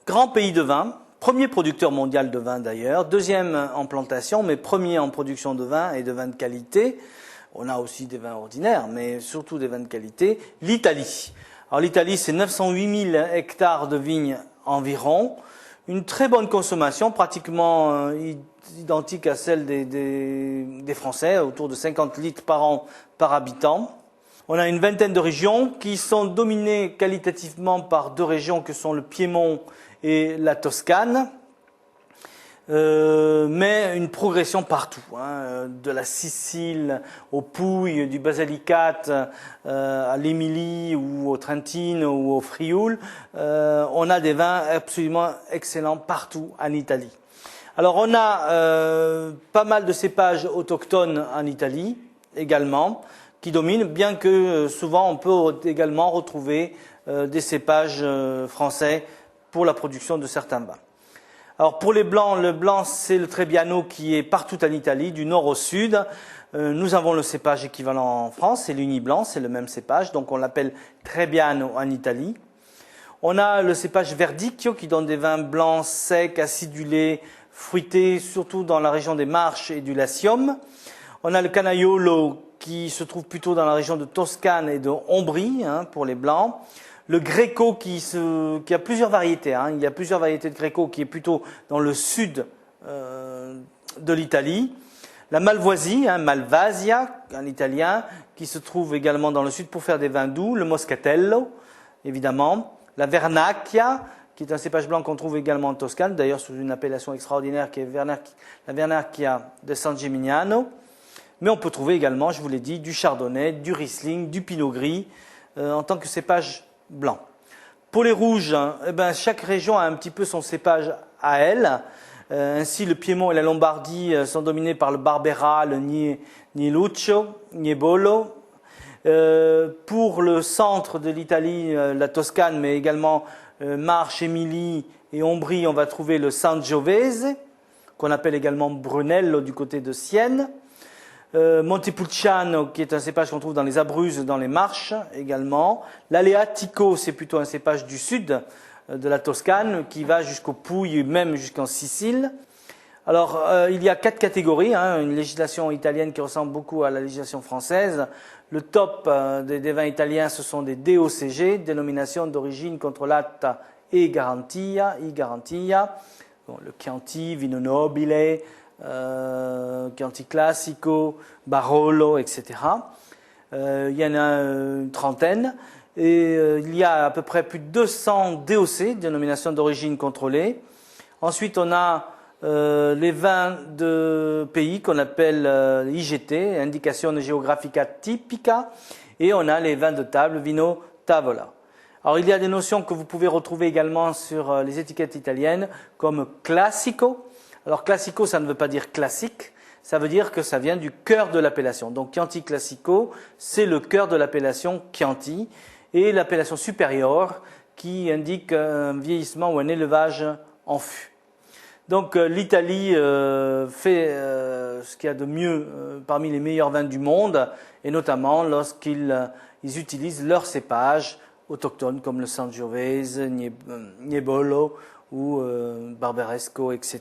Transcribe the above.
Grand pays de vin, premier producteur mondial de vin d'ailleurs, deuxième en plantation, mais premier en production de vin et de vin de qualité. On a aussi des vins ordinaires, mais surtout des vins de qualité. L'Italie. Alors l'Italie, c'est 908 000 hectares de vignes environ. Une très bonne consommation, pratiquement identique à celle des Français, autour de 50 litres par an par habitant. On a une vingtaine de régions qui sont dominées qualitativement par deux régions que sont le Piémont et la Toscane, mais une progression partout, de la Sicile aux Pouilles, du Basilicate à l'Émilie ou au Trentino ou au Frioul. On a des vins absolument excellents partout en Italie. Alors on a pas mal de cépages autochtones en Italie également, qui dominent, bien que souvent on peut également retrouver des cépages français pour la production de certains vins. Alors pour les blancs, le blanc c'est le Trebbiano qui est partout en Italie, du nord au sud. Nous avons le cépage équivalent en France, c'est l'Uni-Blanc, c'est le même cépage, donc on l'appelle Trebbiano en Italie. On a le cépage Verdicchio qui donne des vins blancs secs, acidulés, fruités, surtout dans la région des Marches et du Latium. On a le Canaiolo qui se trouve plutôt dans la région de Toscane et de Ombrie pour les blancs. Le Greco qui a plusieurs variétés. Il y a plusieurs variétés de Greco qui est plutôt dans le sud de l'Italie. La Malvoisie, Malvasia en italien, qui se trouve également dans le sud pour faire des vins doux. Le Moscatello, évidemment. La Vernacchia, qui est un cépage blanc qu'on trouve également en Toscane, d'ailleurs sous une appellation extraordinaire qui est la Vernacchia de San Gimignano. Mais on peut trouver également, je vous l'ai dit, du Chardonnay, du Riesling, du Pinot Gris en tant que cépage blanc. Pour les rouges, chaque région a un petit peu son cépage à elle. Ainsi, le Piémont et la Lombardie sont dominés par le Barbera, le Nieluccio, Niebolo. Pour le centre de l'Italie, la Toscane, mais également Marche, Émilie et Ombrie, on va trouver le Sangiovese, qu'on appelle également Brunello du côté de Sienne. Montepulciano, qui est un cépage qu'on trouve dans les Abruzzes, dans les Marches également. L'Aleatico, c'est plutôt un cépage du sud de la Toscane, qui va jusqu'aux Pouilles, même jusqu'en Sicile. Alors, il y a 4 catégories, une législation italienne qui ressemble beaucoup à la législation française. Le top des vins italiens, ce sont des DOCG, dénomination d'origine controllata e garantia, bon, le Chianti, Vino Nobile, Chianti Classico, Barolo, etc. Il y en a une trentaine. Et il y a à peu près plus de 200 DOC, dénomination d'origine contrôlée. Ensuite, on a les vins de pays qu'on appelle IGT, Indicazione Geografica Tipica, et on a les vins de table, Vino Tavola. Alors il y a des notions que vous pouvez retrouver également sur les étiquettes italiennes, comme classico. Alors classico, ça ne veut pas dire classique, ça veut dire que ça vient du cœur de l'appellation. Donc Chianti Classico, c'est le cœur de l'appellation Chianti, et l'appellation supérieure qui indique un vieillissement ou un élevage en fût. Donc l'Italie fait ce qu'il y a de mieux parmi les meilleurs vins du monde, et notamment lorsqu'ils utilisent leurs cépages autochtones comme le Sangiovese, Niebolo ou Barbaresco, etc.